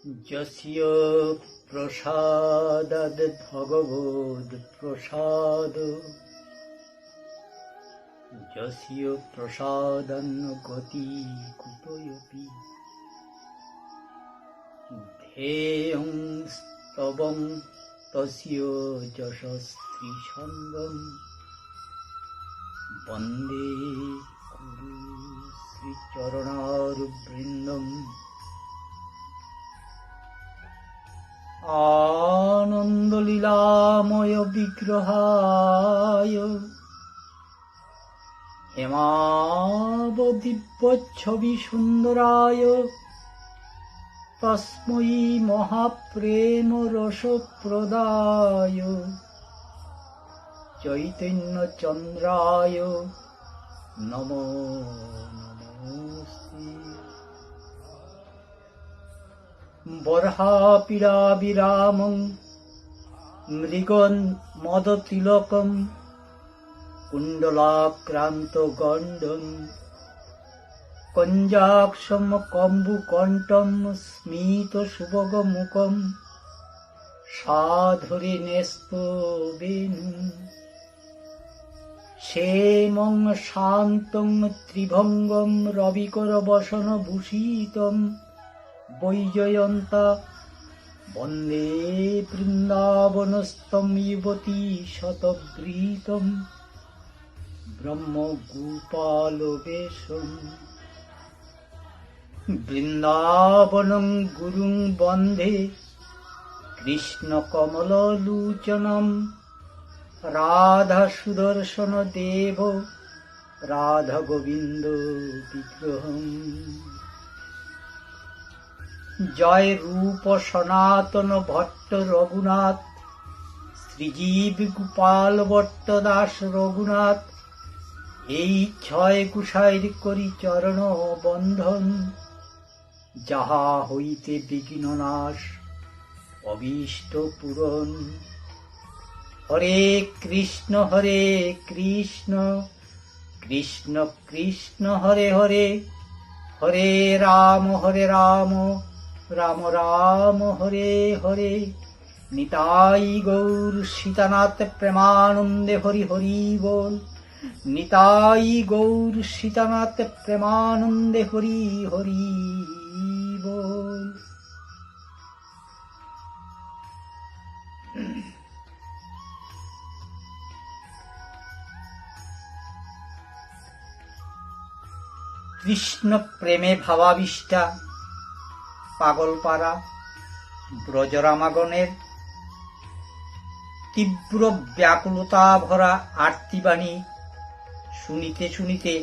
যস্য প্রসাদাদ ভগবদ প্রসাদ, যস্য প্রসাদান্ন গতি কুতোऽপি, ধ্যেয়ং স্তবং তস্য যশস্ত্রীছন্দং, বন্দে গুরু শ্রীচরণারবিন্দং। আনন্দলীলাময় বিগ্রহায় হেমাবদিব্যচ্ছবি সুন্দরায় তস্मै মহাপ্রেম রসপ্রদায় চৈতন্যচন্দ্রায় নমো নমস্তে। বর্হাপীড়াবিরামং মৃগন মদতিলকম কুণ্ডলাক্রান্ত গণ্ডং কঞ্জাক্ষম কম্বুকণ্ঠম স্মিত সুভগমুখম সাধরে ন্যস্ত বেণু ক্ষেমং শান্তং ত্রিভঙ্গম রবিকর বসন ভূষিতম বৈজয়ন্তা বন্দে বৃন্দাবনস্থম যুবতী শতবৃতম ব্রহ্মগোপালবেশম। বৃন্দাবনং গুরুং বন্দে কৃষ্ণকমললোচনম রাধা সুদর্শন দেব রাধা গোবিন্দ বিগ্রহম। জয় রূপ সনাতন ভট্ট রঘুনাথ, শ্রীজীব গোপাল ভট্ট দাস রঘুনাথ, এই ছয় কুশাইর করি চরণ বন্ধন, যাহা হইতে বিঘ্ন নাশ অভীষ্ট পূরণ। হরে কৃষ্ণ কৃষ্ণ কৃষ্ণ হরে হরে, হরে রাম রাম রাম হরে হরে। নিতাই গৌর সীতানাথ প্রেমানন্দে হরি হরি বল, নিতাই গৌর সীতানাথ প্রেমানন্দে হরি হরি বল। কৃষ্ণ প্রেমে ভাবাবিষ্টা পাগলপাড়া ব্রজরামাগণের তীব্র ব্যাকুলতা ভরা আর্তিবাণী শুনিতে শুনিতে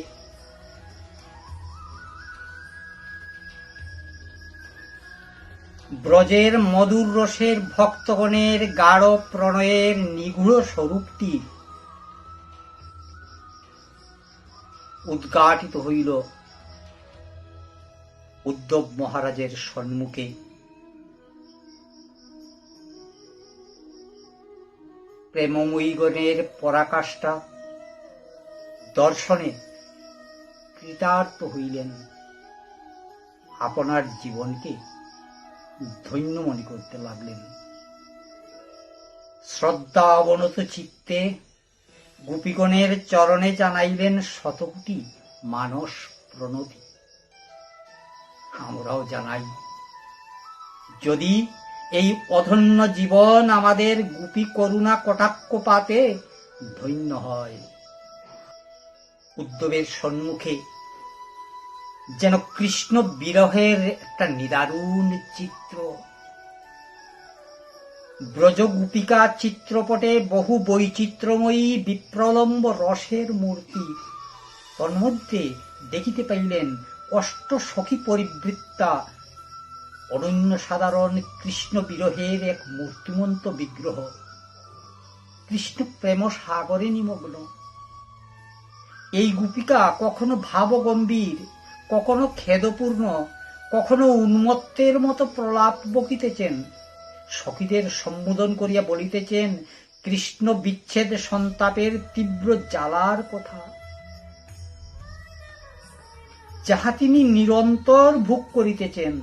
ব্রজের মধুর রসের ভক্তগণের গাঢ় প্রণয়ের নিগূঢ় স্বরূপটি উদ্ঘাটিত হইল উদ্ধব মহারাজের সম্মুখে। প্রেমময়ীগণের পরাকাষ্ঠা দর্শনে কৃতার্থ হইলেন, আপনার জীবনকে ধন্য মনে করতে লাগলেন। শ্রদ্ধা অবনত চিত্তে গোপীগণের চরণে জানাইলেন শতকোটি মানস প্রণতি। আমরাও জানাই, যদি এই অধন্য জীবন আমাদের গোপী করুণা কটাক্ষপাতে ধন্য হয়। উদ্ধবের সম্মুখে যেন কৃষ্ণ বিরহের একটা নিদারুণ চিত্র। ব্রজগোপিকা চিত্রপটে বহু বৈচিত্র্যময়ী বিপ্রলম্ব রসের মূর্তি, তন্মধ্যে দেখিতে পাইলেন অষ্ট সখী পরিবৃত্তা অনন্য সাধারণ কৃষ্ণ বিরহের এক মূর্তিমন্ত বিগ্রহ। কৃষ্ণ প্রেম সাগরে নিমগ্ন। এই গোপিকা কখনো ভাবগম্ভীর, কখনো খেদপূর্ণ, কখনো উন্মত্তের মতো প্রলাপ বকিতেছেন। সখীদের সম্বোধন করিয়া বলিতেছেন কৃষ্ণ বিচ্ছেদ সন্তাপের তীব্র জ্বালার কথা, যাহা তিনি নিরন্তর ভোগ করিতেছেন।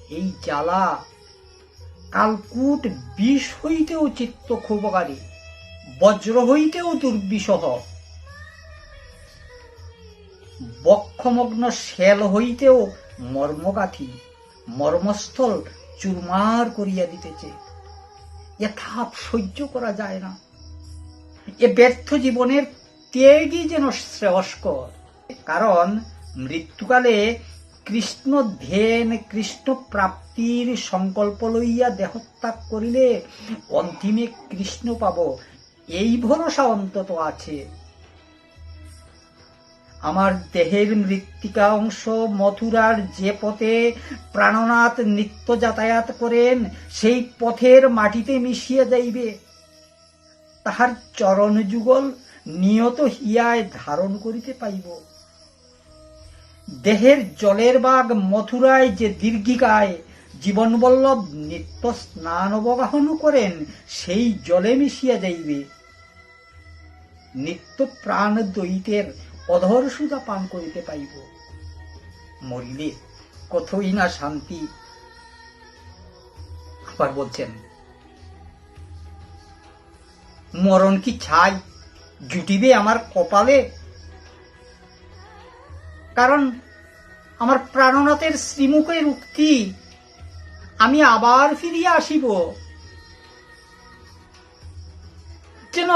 এই জ্বালা কালকূট বিষ হইতেও চিত্ত ক্ষোভকারী, বজ্র হইতেও দুর্বিষহ, বক্ষমগ্ন শেল হইতেও মর্মগাথী, মর্মস্থল চুরমার করিয়া দিতেছে। এ তাপ সহ্য করা যায় না। এ ব্যর্থ জীবনের ত্যাগই যেন শ্রেয়স্কর। কারণ মৃত্যুকালে কৃষ্ণ ধ্যান, কৃষ্ণ প্রাপ্তির সংকল্প লইয়া দেহত্যাগ করিলে অন্তিমে কৃষ্ণ পাব, এই ভরসা অন্তত আছে। আমার দেহের মৃত্তিকা অংশ মথুরার যে পথে প্রাণনাথ নিত্য যাতায়াত করেন, সেই পথের মাটিতে মিশিয়া যাইবে। তাহার চরণ যুগল নিয়ত হিয়ায় ধারণ করিতে পাইব। দেহের জলের বাগ মথুরায় যে দীর্ঘিকায় জীবনবল্লভ নিত্য স্নান অবগাহন করেন, সেই জলে মিশিয়া যাইবে। নিত্য প্রাণ দৈতের অধর সুধা পান করিতে পাইব। মরিলে কতই না শান্তি। আবার বলছেন, মরণ কি ছাই জুটিবে আমার কপালে? কারণ আমার প্রাণনাথের শ্রীমুখের উক্তি, আমি আবার ফিরিয়া আসিব। যেন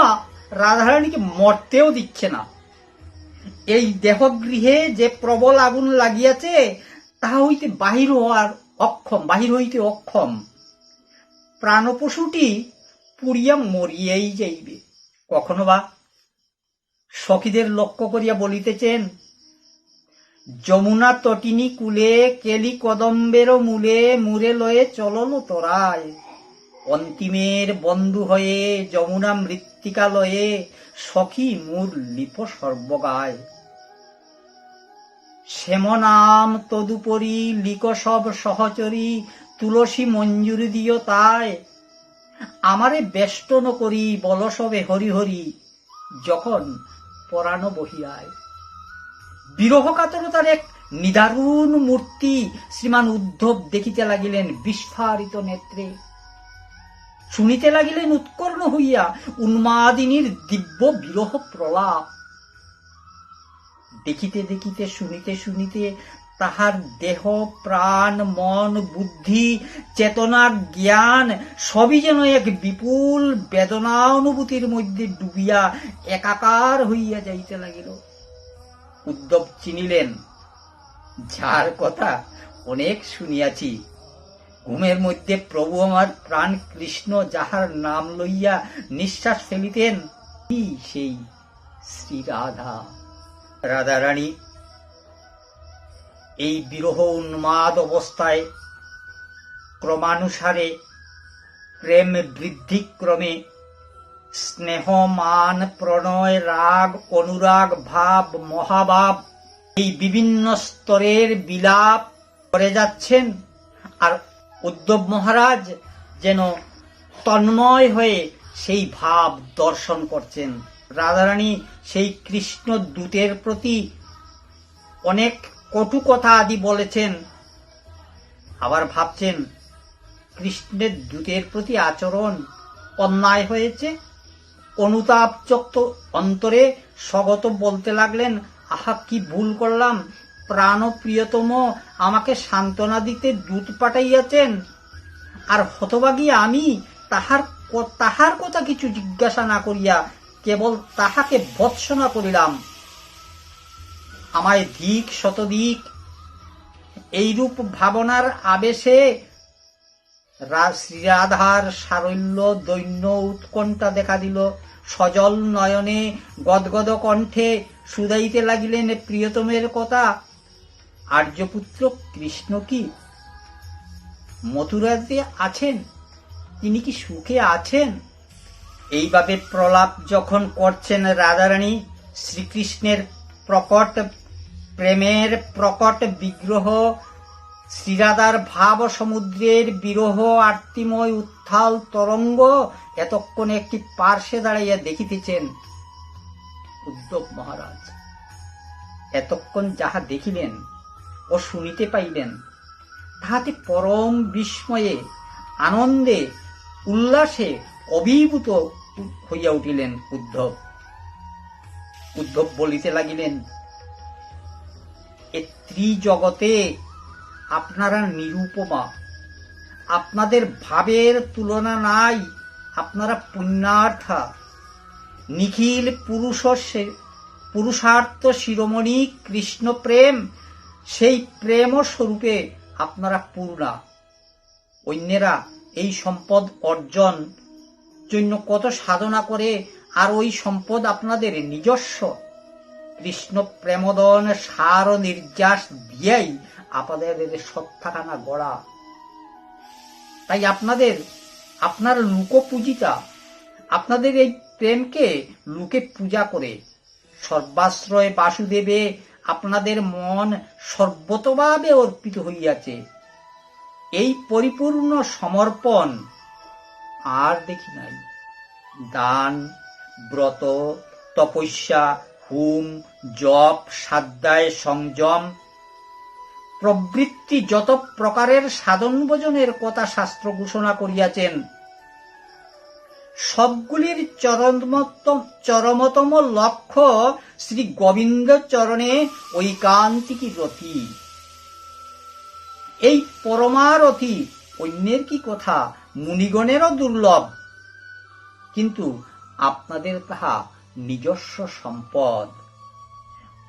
রাধারানীকে মরতেও দিচ্ছে না। এই দেহগৃহে যে প্রবল আগুন লাগিয়াছে, তাহা হইতে বাহির হইতে অক্ষম। প্রাণপশুটি পুড়িয়া মরিয়াই যাইবে। কখনো বা সখীদের লক্ষ্য করিয়া বলিতেছেন, যমুনা তটিনী কুলে কেলি কদম্বের মূলে, মুরে লয়ে চলল তোরায়। অন্তিমের বন্ধু হয়ে যমুনা মৃত্তিকা লয়ে, সখী মূর লিপ সর্বগায়। শ্যামনাম তদুপরি লিক সব সহচরী, তুলসী মঞ্জুরি দিও তাই। আমারে বেষ্টন করি বল সবে হরি হরি, যখন পরাণ বহিয়ায়। বিরহ কাতরতার এক নিদারুণ মূর্তি শ্রীমান উদ্ধব দেখিতে লাগিলেন বিস্ফারিত নেত্রে। শুনিতে লাগিলেন উৎকর্ণ হইয়া উন্মাদিনীর দিব্য বিরহ প্রলাপ। দেখিতে দেখিতে, শুনিতে শুনিতে তাহার দেহ, প্রাণ, মন, বুদ্ধি, চেতনা, জ্ঞান সবই যেন এক বিপুল বেদনা অনুভূতির মধ্যে ডুবিয়া একাকার হইয়া যাইতে লাগিল। উদ্ধব চিনিলেন, যার কথা অনেক শুনিয়াছি। ঘুমের মধ্যে প্রভু আমার প্রাণ কৃষ্ণ যাহার নাম লইয়া নিঃশ্বাস ফেলিতেন, সেই শ্রী রাধা। রাধারানী এই বিরহ উন্মাদ অবস্থায় ক্রমানুসারে প্রেম বৃদ্ধিক্রমে স্নেহ, মান, প্রণয়, রাগ, অনুরাগ, ভাব, মহাভাব এই বিভিন্ন স্তরের বিলাপ করে যাচ্ছেন। আর উদ্ধব মহারাজ যেন তন্ময় হয়ে সেই ভাব দর্শন করছেন। রাধারানী সেই কৃষ্ণ দূতের প্রতি অনেক কটু কথা আদি বলেছেন। আবার ভাবছেন কৃষ্ণের দূতের প্রতি আচরণ অন্যায় হয়েছে। অনুতাপযুক্ত অন্তরে স্বগত বলতে লাগলেন, আহা কি ভুল করলাম, প্রাণ প্রিয়তম আমাকে সান্ত্বনা দিতে দূত পাঠাইয়াছেন, আর হতভাগী আমি তাহার কথা কিছু জিজ্ঞাসা না করিয়া কেবল তাহাকে ভৎসনা করিলাম। আমায় ধিক শতদিক। এইরূপ ভাবনার আবেশে শ্রীরাধার সারল্য দৈন্য উৎকণ্ঠা দেখা দিল। সজল নয়নে গদগদ কণ্ঠে শুধাইতে লাগিলেন প্রিয়তমের কথা। আর্যপুত্র কৃষ্ণ কি মথুরাতে আছেন? তিনি কি সুখে আছেন? এইভাবে প্রলাপ যখন করছেন রাধারানী, শ্রীকৃষ্ণের প্রকট প্রেমের প্রকট বিগ্রহ, শ্রীরাধার ভাব সমুদ্রের বিরহ আর্তিময় উত্থাল তরঙ্গ এতক্ষণে একটি পার্শ্বে দাঁড়াইয়া দেখিতেছেন উদ্ধব মহারাজ। এতক্ষণ যাহা দেখিলেন ও শুনিতে পাইলেন, তাহাতে পরম বিস্ময়ে আনন্দে উল্লাসে অভিভূত হইয়া উঠিলেন উদ্ধব। উদ্ধব বলিতে লাগিলেন, এ ত্রিজগতে আপনারা নিরুপমা, আপনাদের ভাবের তুলনা নাই, আপনারা পুণ্যার্থা, নিখিল পুরুষার্থ শিরোমণি কৃষ্ণ প্রেম, সেই প্রেম স্বরূপে আপনারা পূর্ণা। অন্যেরা এই সম্পদ অর্জন জন্য কত সাধনা করে, আর ওই সম্পদ আপনাদের নিজস্ব। কৃষ্ণ প্রেমদন সার নির্যাস দিয়াই আপনাদের সত্তাখানা গড়া। তাই আপনার লোকপূজিতা, আপনাদের এই প্রেমকে লোকে পূজা করে। সর্বাশ্রয় বাসুদেবে আপনাদের মন সর্বতভাবে অর্পিত হইয়াছে। এই পরিপূর্ণ সমর্পণ আর দেখি নাই। দান, ব্রত, তপস্যা, হুম, জপ, স্বাধ্যায়, সংযম প্রবৃত্তি যত প্রকারের সাধন ভোজনের কথা শাস্ত্র ঘোষণা করিয়াছেন, সবগুলির চরমতম লক্ষ্য শ্রী গোবিন্দ চরণে ঐকান্তিকী রতি। এই পরমারতি অন্যের কি কথা, মুনিগণেরও দুর্লভ, কিন্তু আপনাদের তাহা নিজস্ব সম্পদ।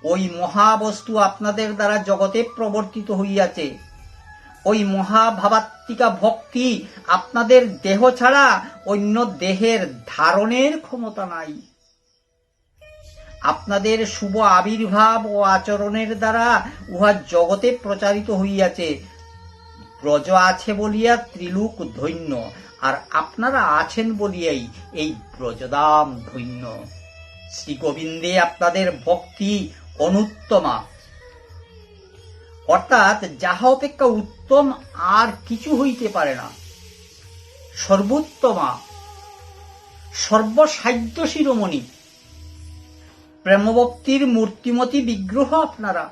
ওই মহাবস্তু আপনাদের দ্বারা জগতে প্রবর্তিত হইয়াছে। ওই মহাভাবাত্মিকা ভক্তি আপনাদের দেহ ছাড়া অন্য দেহের ধারণের ক্ষমতা নাই। আপনাদের শুভ আবির্ভাব ও আচরণের দ্বারা উহা জগতে প্রচারিত হইয়াছে। ব্রজ আছে বলিয়া ত্রিলোক ধন্য, আর আপনারা আছেন বলিয়াই এই ব্রজদাম ধন্য। শ্রী গোবিন্দে আপনাদের ভক্তি অনুত্তমা, অর্থাৎ যাহা অপেক্ষা উত্তম আর কিছু হইতে পারে না। সর্বোত্তমা, সর্বসাধ্য শিরোমণি, প্রেমভক্তির মূর্তিমতী বিগ্রহ আপনারা।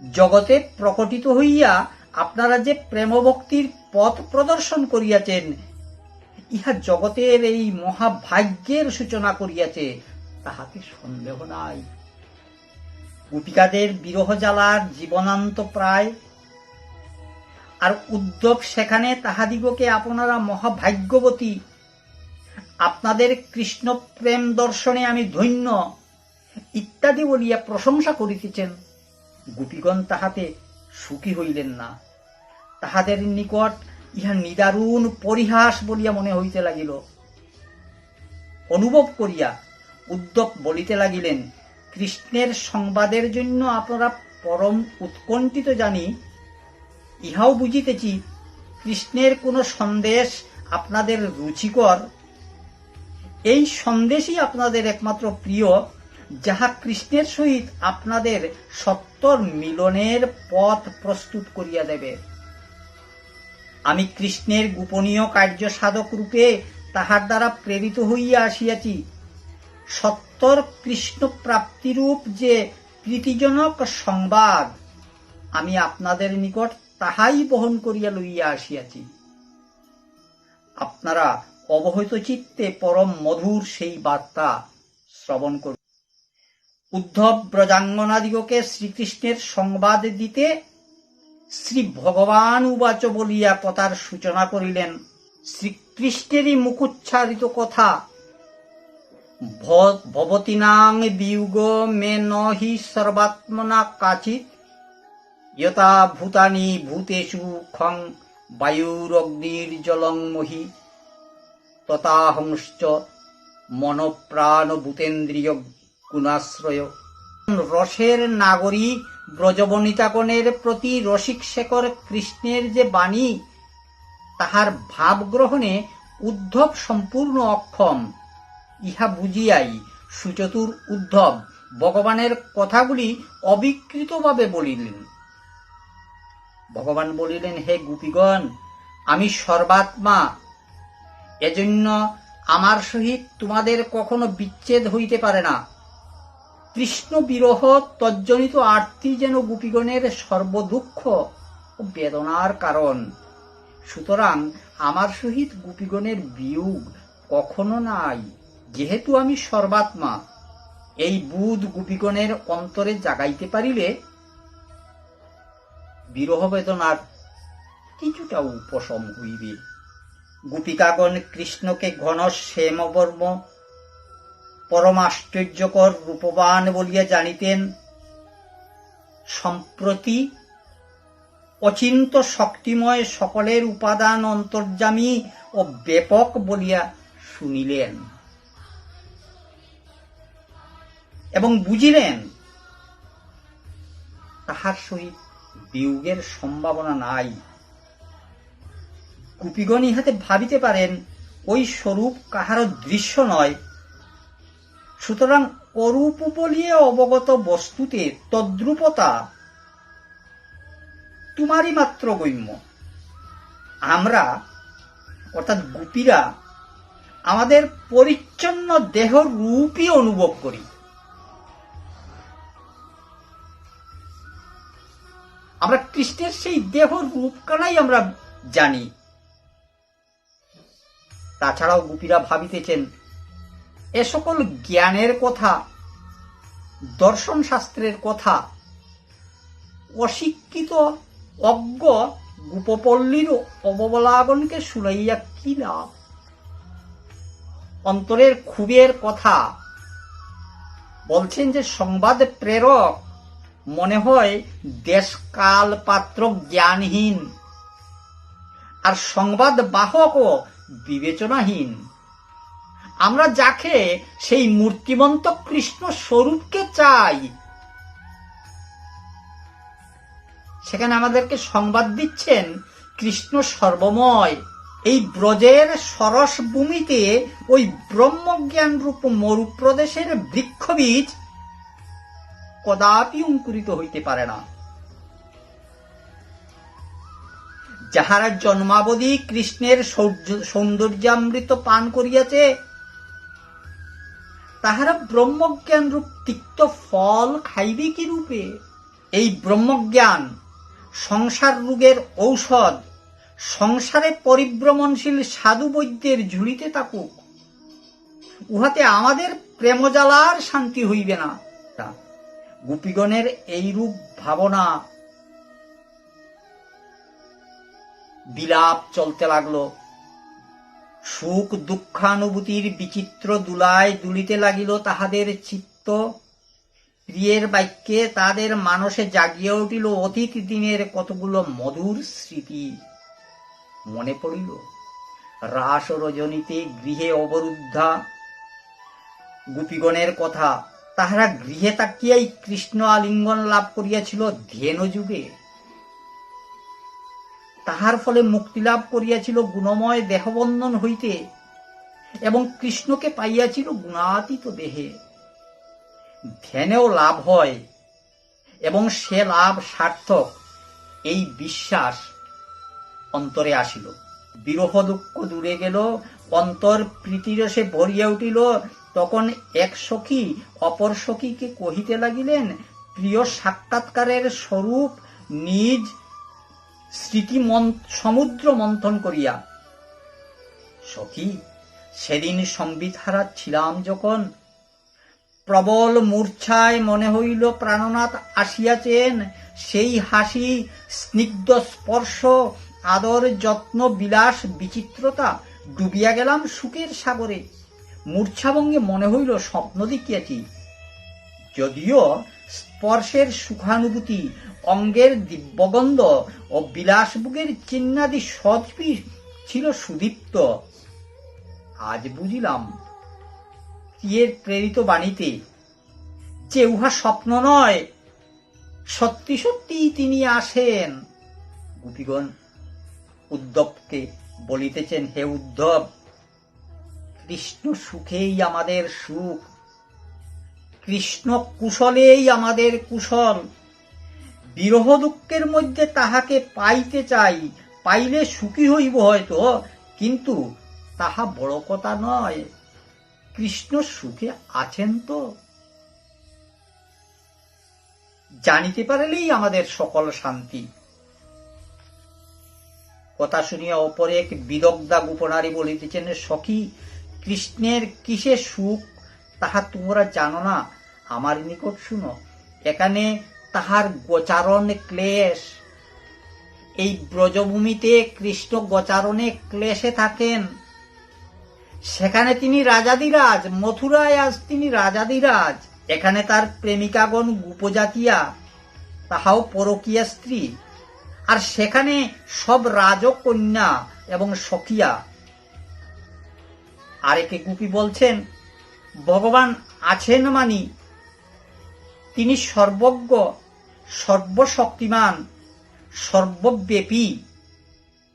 জগতে প্রকটিত হইয়া আপনারা যে প্রেমভক্তির পথ প্রদর্শন করিয়াছেন, ইহা জগতের এই মহাভাগ্যের সূচনা করিয়াছে, তাহাতে সন্দেহ নাই। গোপিকাদের বিরহ জ্বালার জীবনান্ত প্রায়, আর উদ্ধব সেখানে তাহাদিগকে আপনারা মহাভাগ্যবতী, আপনাদের কৃষ্ণ প্রেম দর্শনে আমি ধন্য ইত্যাদি বলিয়া প্রশংসা করিতেছেন। গোপীগণ তাহাতে সুখী হইলেন না। তাহাদের নিকট ইহা নিদারুণ পরিহাস বলিয়া মনে হইতে লাগিল। অনুভব করিয়া উদ্ধব বলিতে লাগিলেন, কৃষ্ণের সংবাদের জন্য আপনারা পরম উৎকণ্ঠিত জানি, ইহাও বুঝিতেছি কৃষ্ণের কোন সন্দেশ আপনাদের রুচিকর। এই সন্দেশই আপনাদের একমাত্র প্রিয়, যাহা কৃষ্ণের সহিত আপনাদের সত্তর মিলনের পথ প্রস্তুত করিয়া দেবে। আমি কৃষ্ণের গোপনীয় কার্য সাধক রূপে তাহার দ্বারা প্রেরিত হইয়া আসিয়াছি। সত্তর কৃষ্ণ প্রাপ্তিরূপ যে প্রীতিজনক সংবাদ, আমি আপনাদের নিকট তাহাই বহন করিয়া লইয়া আসিয়াছি। আপনারা অবহিত চিত্তে পরম মধুর সেই বার্তা শ্রবণ করুন। উদ্ধব ব্রজাঙ্গনাদিগকে শ্রীকৃষ্ণের সংবাদ দিতে শ্রী ভগবান উবাচ বলিয়া কথার সূচনা করিলেন। শ্রীকৃষ্ণেরই মুখোচ্চারিত কথা, ভবতীনাং বিয়োগ মে নহি সর্বাত্মনা কাচিৎ, যথা ভূতানি ভূতেষু খং বায়ুরগ্নির্জলং মহি, তথাহংশ্চ মনপ্রাণ ভূতেন্দ্রিয় গুণাশ্রয়। রসের নাগরী ব্রজবনিতাগণের প্রতি রসিক শেখর কৃষ্ণের যে বাণী, তাহার ভাব গ্রহণে উদ্ধব সম্পূর্ণ অক্ষম। ইহা বুঝিয়াই সুচতুর উদ্ধব ভগবানের কথাগুলি অবিকৃতভাবে বলিলেন। ভগবান বলিলেন, হে গোপীগণ, আমি সর্বাত্মা, এজন্য আমার সহিত তোমাদের কখনো বিচ্ছেদ হইতে পারে না। কৃষ্ণ বিরহ তজ্জনিত আর্তি যেন গোপীগণের সর্বদুঃখ, ও বেদনার কারণ। সুতরাং আমার সহিত গোপীগণের বিয়োগ কখনো নাই। যেহেতু আমি সর্বাত্মা, এই বুধ গোপীগণের অন্তরে জাগাইতে পারিলে বিরহ বেদনার কিছুটা উপশম হইবে। গোপিকাগণ কৃষ্ণকে ঘন শ্যামবর্ম পরমাশ্চর্যকর রূপবান বলিয়া জানিতেন। সম্প্রতি অচিন্ত শক্তিময় সকলের উপাদান অন্তর্যামী ও ব্যাপক বলিয়া শুনিলেন এবং বুঝিলেন তাহার সহিত বিয়োগের সম্ভাবনা নাই। গোপীগণ ইহাতে ভাবিতে পারেন ওই স্বরূপ কাহারও দৃশ্য নয়। সুতরাং অরূপ বলিয়া অবগত বস্তুতে তদ্রূপতা তোমারই মাত্র গম্য। আমরা অর্থাৎ গোপীরা আমাদের পরিচ্ছন্ন দেহ রূপই অনুভব করি। আমরা কৃষ্ণের সেই দেহ রূপখানাই আমরা জানি। তাছাড়াও গোপীরা ভাবিতেছেন এ সকল জ্ঞানের কথা, দর্শন শাস্ত্রের কথা অশিক্ষিত অজ্ঞ গোপপল্লীর অবলাগণকে শুনাইয়া কি লাভ? অন্তরের ক্ষোভের কথা বলছেন যে সংবাদ প্রেরক মনে হয় দেশ কাল পাত্র জ্ঞানহীন, আর সংবাদ বাহকও বিবেচনাহীন। আমরা যাকে সেই মূর্তিমন্ত কৃষ্ণ স্বরূপকে চাই, সেখানে আমাদেরকে সংবাদ দিচ্ছেন কৃষ্ণ সর্বময়। এই ব্রজের সরস ভূমিতে ওই ব্রহ্মজ্ঞান রূপ মরুপ্রদেশের বৃক্ষবীজ কদাপি অঙ্কুরিত হইতে পারে না। যাহারা জন্মাবধি কৃষ্ণের সৌন্দর্যামৃত পান করিয়াছে, তাহারা ব্রহ্মজ্ঞান রূপ তিক্ত ফল খাইবে কি রূপে? এই ব্রহ্মজ্ঞান সংসার রোগের ঔষধ সংসারে পরিভ্রমণশীল সাধু বৈদ্যের ঝুলিতে থাকুক, উহাতে আমাদের প্রেমজালার শান্তি হইবে না। গোপীগণের এইরূপ ভাবনা বিলাপ চলতে লাগল। সুখ দুঃখানুভূতির বিচিত্র দুলায় দুলিতে লাগিল তাহাদের চিত্ত। প্রিয়ের বাক্যে তাদের মানসে জাগিয়া উঠিল অতীত দিনের কতগুলো মধুর স্মৃতি। মনে পড়িল রাস রজনীতে গৃহে অবরুদ্ধা গোপীগণের কথা। তাহারা গৃহে তাকিয়াই কৃষ্ণ আলিঙ্গন লাভ করিয়াছিল ধ্যান যুগে। তাহার ফলে মুক্তি লাভ করিয়াছিল গুণময় দেহবন্ধন হইতে এবং কৃষ্ণকে পাইয়াছিল গুণাতীত দেহে। ধ্যানেও লাভ হয় এবং সে লাভ সার্থক, এই বিশ্বাস অন্তরে আসিল। বিরহ দুঃখ দূরে গেল, অন্তর প্রীতিরসে ভরিয়া উঠিল। তখন এক সখী অপর সখীকে কহিতে লাগিলেন প্রিয় সাক্ষাৎকারের স্বরূপ নিজ স্মৃতি সমুদ্র মন্থন করিয়া। সখী, সেদিন সম্বিতহারা ছিলাম যখন, প্রবল মূর্ছায় মনে হইল প্রাণনাথ আসিয়াছেন। সেই হাসি, স্নিগ্ধ স্পর্শ, আদর যত্ন বিলাস বিচিত্রতা, ডুবিয়া গেলাম সুখের সাগরে। মূর্ছাভঙ্গে মনে হইল স্বপ্ন দেখিয়াছি। যদিও স্পর্শের সুখানুভূতি, অঙ্গের দিব্যগন্ধ ও বিলাসভোগের চিহ্নাদি সজীবী ছিল সুদীপ্ত, আজ বুঝিলাম প্রিয়ের প্রেরিত বাণীতে যে উহা স্বপ্ন নয়, সত্যি সত্যি তিনি আসেন। গোপীগণ উদ্ধবকে বলিতেছেন, হে উদ্ধব, কৃষ্ণ সুখেই আমাদের সুখ, কৃষ্ণ কুশলেই আমাদের কুশল। বিরহ দুঃখের মধ্যে তাহাকে পাইতে চাই, পাইলে সুখী হইব হয়তো, কিন্তু তাহা বড় কথা নয়। কৃষ্ণ সুখে আছেন তো জানিতে পারলেই আমাদের সকল শান্তি। কথা শুনিয়া অপর এক বিদগ্ধা গোপনারী বলিতেছেন, সখী, কৃষ্ণের কিসে সুখ তাহা তোমরা জানো না, আমার নিকট শুনো। এখানে তাহার গোচারণ ক্লেশ। এই ব্রজভূমিতে কৃষ্ণ গোচারণে ক্লেশে থাকেন। সেখানে তিনি রাজাধিরাজ, মথুরায় আজ তিনি রাজাধিরাজ। এখানে তার প্রেমিকাগণ গোপজাতিয়া, তাহাও পরকীয়া স্ত্রী। আর সেখানে সব রাজকন্যা এবং সখিয়া। আরেকে গোপী বলছেন, ভগবান আছেন মানি তিনি সর্বজ্ঞ, সর্বশক্তিমান, সর্বব্যাপী,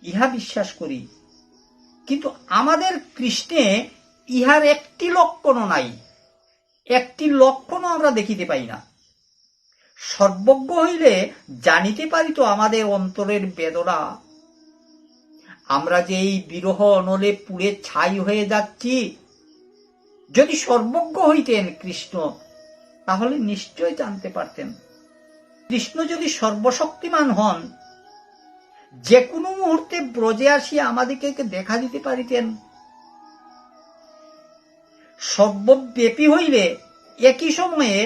ইহা বিশ্বাস করি। কিন্তু আমাদের কৃষ্ণে ইহার একটি লক্ষণও নাই, একটি লক্ষণও আমরা দেখিতে পাই না। সর্বজ্ঞ হইলে জানিতে পারিত আমাদের অন্তরের বেদনা। আমরা যে এই বিরহ অনলে পুড়ে ছাই হয়ে যাচ্ছি, যদি সর্বজ্ঞ হইতেন কৃষ্ণ, তাহলে নিশ্চয় জানতে পারতেন। কৃষ্ণ যদি সর্বশক্তিমান হন, যে কোনো মুহূর্তে ব্রজে আসিয়া আমাদেরকে দেখা দিতে পারিতেন। সর্বব্যাপী হইলে একই সময়ে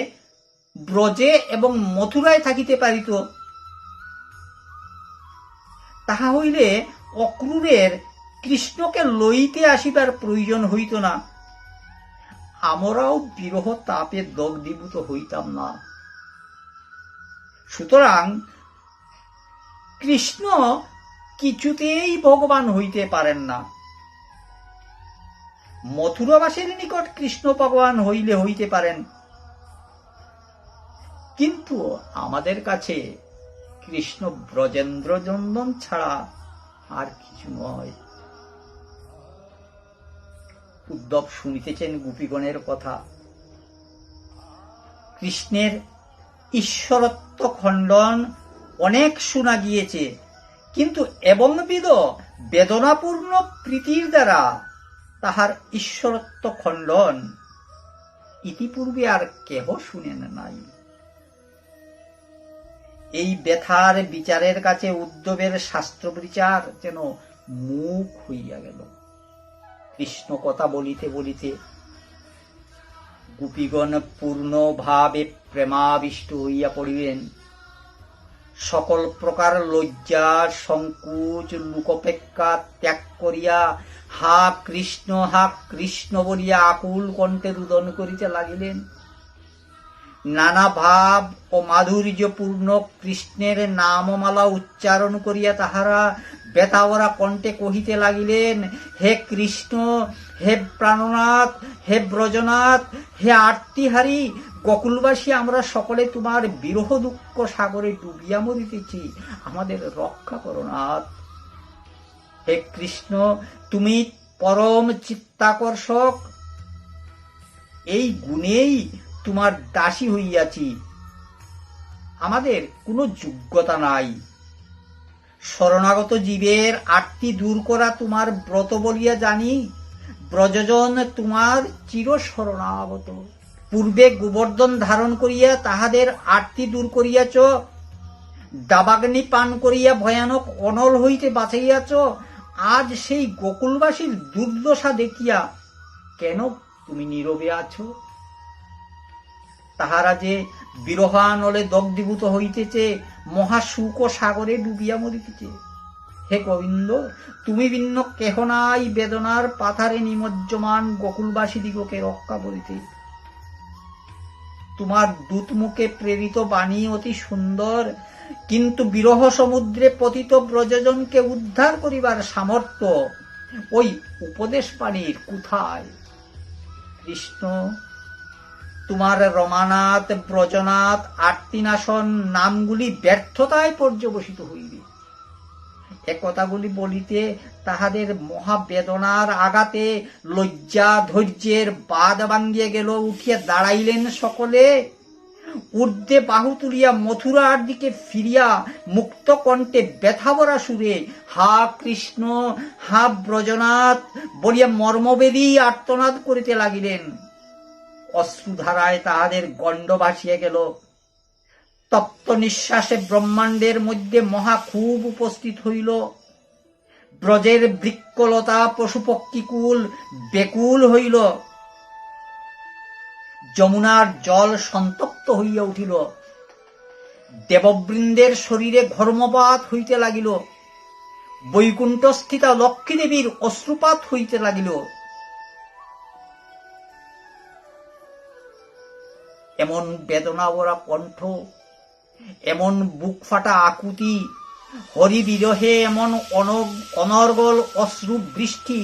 ব্রজে এবং মথুরায় থাকিতে পারিত। তাহা হইলে অক্রূরের কৃষ্ণকে লইতে আসিবার প্রয়োজন হইত না, আমরাও বিরহ তাপে দগ্ধীভূত হইতাম না। সুতরাং কৃষ্ণ কিছুতেই ভগবান হইতে পারেন না। মথুরাবাসীর নিকট কৃষ্ণ ভগবান হইলে হইতে পারেন, কিন্তু আমাদের কাছে কৃষ্ণ ব্রজেন্দ্র নন্দন ছাড়া আর কিছু নয়। উদ্ধব শুনিতেছেন গোপীগণের কথা। কৃষ্ণের ঈশ্বরত্ব খণ্ডন অনেক শোনা গিয়েছে, কিন্তু এবংবিধ বেদনাপূর্ণ প্রীতির দ্বারা তাহার ঈশ্বরত্ব খণ্ডন ইতিপূর্বে আর কেহ শুনেন নাই। এই ব্যথার বিচারের কাছে উদ্ধবের শাস্ত্র বিচার যেন মুখ হইয়া গেল। কৃষ্ণ কথা বলিতে বলিতে গোপীগণ পূর্ণ ভাবে প্রেমাবিষ্ট হইয়া পড়িলেন। সকল প্রকার লজ্জা, সংকোচ, লোকপেক্ষা ত্যাগ করিয়া হা কৃষ্ণ বলিয়া আকুল কণ্ঠে রুদন করিতে লাগিলেন। নানা ভাব ও মাধুর্যপূর্ণ কৃষ্ণের নামমালা উচ্চারণ করিয়া তাহারা ব্যথাভরা কণ্ঠে কহিতে লাগিলেন, হে কৃষ্ণ, হে প্রাণনাথ, হে ব্রজনাথ, হে আর্তিহারী, গোকুলবাসী আমরা সকলে তোমার বিরহ দুঃখ সাগরে ডুবিয়া মরিতেছি, আমাদের রক্ষা করো নাথ। হে কৃষ্ণ, তুমি পরম চিত্তাকর্ষক, এই গুণেই তোমার দাসী হইয়াছি, আমাদের কোনো যোগ্যতা নাই। শরণাগত জীবের আর্তি দূর করা তোমার ব্রত বলিয়া জানি, ব্রজজন তোমার চির শরণাগত। পূর্বে গোবর্ধন ধারণ করিয়া তাহাদের আর্তি দূর করিয়াছ, দাবাগ্নি পান করিয়া ভয়ানক অনল হইতে বাঁচাইয়াছ। আজ সেই গোকুলবাসীর দুর্দশা দেখিয়া কেন তুমি নীরবে আছো? তাহারা যে বিরহানলে দগ্ধীভূত হইতেছে, মহাসুখ সাগরে ডুবিয়া মরিতেছে। হে গোবিন্দ, তুমি ভিন্ন কেহ নাই বেদনার পাথারে নিমজ্জমান গোকুলবাসী দিগকে রক্ষা করিতে। তোমার দূতমুখে প্রেরিত বাণী অতি সুন্দর, কিন্তু বিরহ সমুদ্রে পতিত ব্রজজনকে উদ্ধার করিবার সামর্থ্য ওই উপদেশ বাণীর কোথায়? কৃষ্ণ, তোমার রমানাথ, ব্রজনাথ, আর্তিনাশন নামগুলি ব্যর্থতায় পর্যবসিত হইবে। এ কথাগুলি বলিতে তাহাদের মহাবেদনার আঘাতে লজ্জা ধৈর্যের বাঁধ ভাঙ্গিয়া গেল। উঠিয়া দাঁড়াইলেন সকলে, ঊর্ধ্বে বাহু তুলিয়া মথুরার দিকে ফিরিয়া মুক্ত কণ্ঠে ব্যথাভরা সুরে হা কৃষ্ণ, হা ব্রজনাথ বলিয়া মর্মবেদী আর্তনাদ করিতে লাগিলেন। অশ্রুধারায় তাহাদের গণ্ড ভাসিয়া গেল। তপ্ত নিঃশ্বাসে ব্রহ্মাণ্ডের মধ্যে মহাক্ষোভ উপস্থিত হইল। ব্রজের বৃক্ষলতা পশুপক্ষীকুল বেকুল হইল, যমুনার জল সন্তপ্ত হইয়া উঠিল, দেববৃন্দের শরীরে ঘর্মপাত হইতে লাগিল, বৈকুণ্ঠস্থিতা লক্ষ্মী দেবীর অশ্রুপাত হইতে লাগিল। এমন বেদনাভরা কণ্ঠ, এমন বুক ফাটা আকুতি, হরি বিরহে এমন অনর্গল অশ্রু বৃষ্টি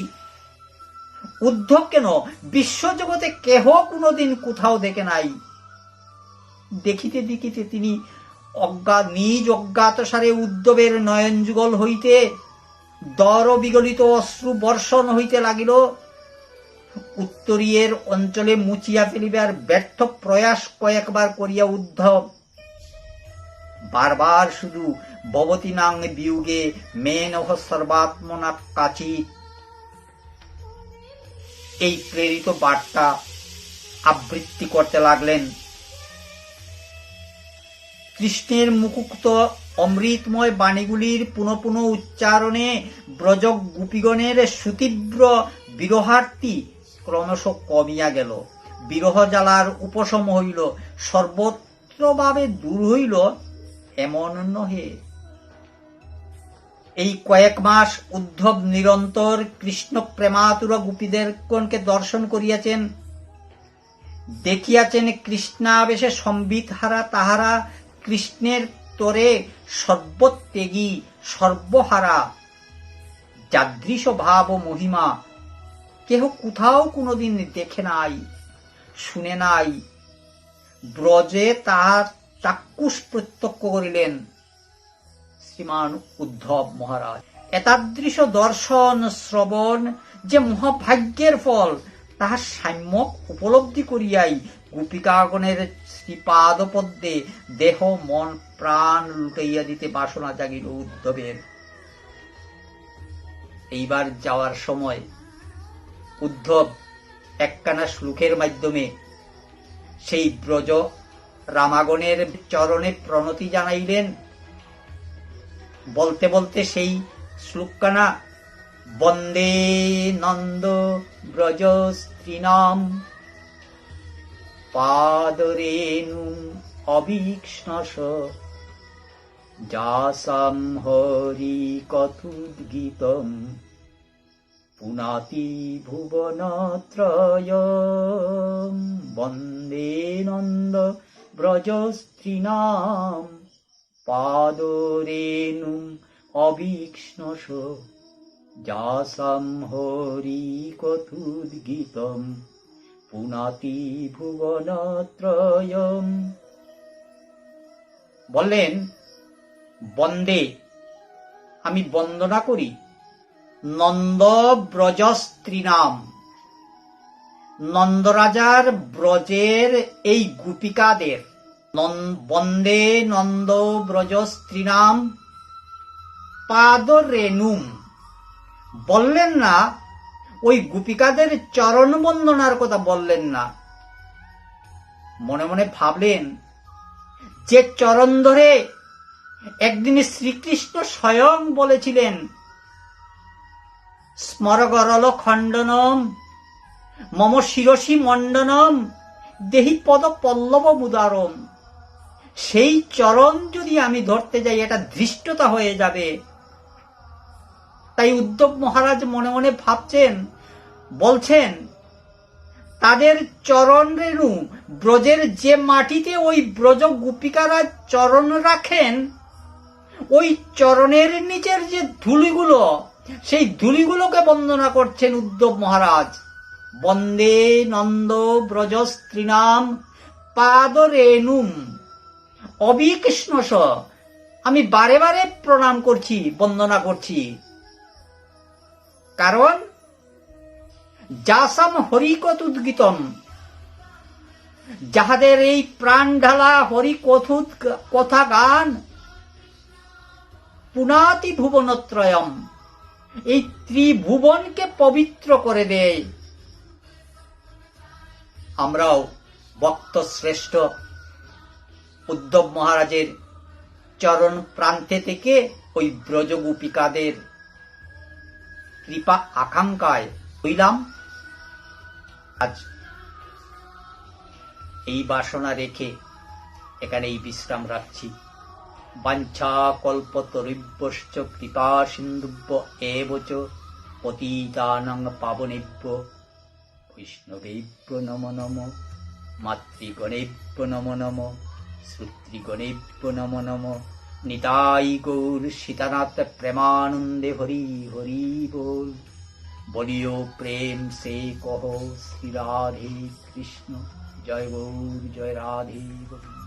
উদ্ধব কেন বিশ্বজগতে কেহ কোনোদিন কোথাও দেখে নাই। দেখিতে দেখিতে তিনি নিজ অজ্ঞাতসারে উদ্ধবের নয়ন যুগল হইতে দর বিগলিত অশ্রু বর্ষণ হইতে লাগিল। উত্তরীয়ের অঞ্চলে মুচিয়া ফেলিবার ব্যর্থ প্রয়াস কয়েকবার করিয়া উদ্ধব বারবার শুধু ভবতী নাং বিয়োগে মেনহ সর্বাত্মনা কাচিৎ এই প্রেরিত বার্তা আবৃত্তি করতে লাগলেন। কৃষ্ণের মুখোক্ত অমৃতময় বাণীগুলির পুনঃ পুনঃ উচ্চারণে ব্রজ গোপীগণের সুতীব্র বিরহার্তি ক্রমশ কমিয়া গেল, বিরহ জ্বালার উপশম হইল, সর্বত্রভাবে দূর হইল এমন নহে। এই কয়েক মাস উদ্ধব নিরন্তর কৃষ্ণ প্রেমাতুর গোপীদেরগণকে দর্শন করিয়াছেন, দেখিয়াছেন কৃষ্ণাবেশে সম্বিত হারা তাহারা কৃষ্ণের তরে সর্বত্যাগী সর্বহারা যাদৃশ ভাব ও মহিমা কেহ কোথাও কোনোদিন দেখে নাই, শুনে নাই। ব্রজে তাহার চাক্ষুষ প্রত্যক্ষ করিলেন শ্রীমান উদ্ধব মহারাজ। এতাদৃশ দর্শন শ্রবণ যে মহাভাগ্যের ফল তাহার সাম্যক উপলব্ধি করিয়াই গোপিকাগণের শ্রীপাদপদ্মে দেহ মন প্রাণ লুটাইয়া দিতে বাসনা জাগিল উদ্ধবের। এইবার যাওয়ার সময় উদ্ধব একখানা শ্লোকের মাধ্যমে সেই ব্রজ রামাগণের চরণে প্রণতি জানাইলেন। বলতে বলতে সেই শ্লোকখানা বন্দে নন্দ ব্রজ স্ত্রীণাম পাদরেণু অবীক্ষ্ণস যাসাম হরি কথুদ্গীতম পুনাতি ভুবনত্রয়ম বন্দে নন্দ ব্রজ স্ত্রীণাম পাদরেণু অবীক্ষ্ণস যাসাম হরি কথুদ্গীতম পুনাতি ভুবনত্রয়ম। বললেন, বন্দে আমি বন্দনা করি নন্দ ব্রজ স্ত্রীনাম, নন্দরাজার ব্রজের এই গোপিকাদের। বন্দে নন্দ ব্রজ স্ত্রীনাম পাদরেণুম, বললেন না ওই গোপিকাদের চরণ বন্দনার কথা বললেন না, মনে মনে ভাবলেন যে চরণ ধরে একদিন শ্রীকৃষ্ণ স্বয়ং বলেছিলেন স্মরগরল খণ্ডনম মম শিরসি মণ্ডনম দেহি পদ পল্লব মুদারম, সেই চরণ যদি আমি ধরতে যাই এটা ধৃষ্টতা হয়ে যাবে। তাই উদ্ধব মহারাজ মনে মনে ভাবছেন, বলছেন তাদের চরণ রেণু ব্রজের যে মাটিতে ওই ব্রজ গোপিকারা চরণ রাখেন ওই চরণের নিচের যে ধুলিগুলো সেই ধুলিগুলোকে বন্দনা করছেন উদ্ধব মহারাজ। বন্দে নন্দ ব্রজ স্ত্রীনাম পাদরেণুম অবিকৃষ্ণস, আমি বারে বারে প্রণাম করছি, বন্দনা করছি। কারণ যাসাম হরিকথুদ্গীতম, যাহাদের এই প্রাণ ঢালা হরিকথুত কথা গান পুনাতি ভুবনত্রয়ম, এই ত্রিভুবনকে পবিত্র করে দেয়। আমরাও ভক্ত শ্রেষ্ঠ উদ্ধব মহারাজের চরণ প্রান্তে থেকে ওই ব্রজ গোপিকাদের কৃপা আকাঙ্ক্ষায় হইলাম। আজ এই বাসনা রেখে এখানেই বিশ্রাম রাখছি। বাঞ্ছা কল্পতরুভ্যশ্চ কৃপা সিন্ধুভ্য এব চ পতিতানাং পাবনেভ্য বৈষ্ণবেভ্যো নমো নমঃ। মাতৃগণেভ্যো নমো নমঃ। শ্রোতৃগণেভ্যো নমো নমঃ। নিতাই গৌর সীতানাথ প্রেমানন্দে হরি হরি बोल। বলিও প্রেম সে কহো শ্রী রাধে কৃষ্ণ। জয় গৌর জয় রাধে গোবিন্দ।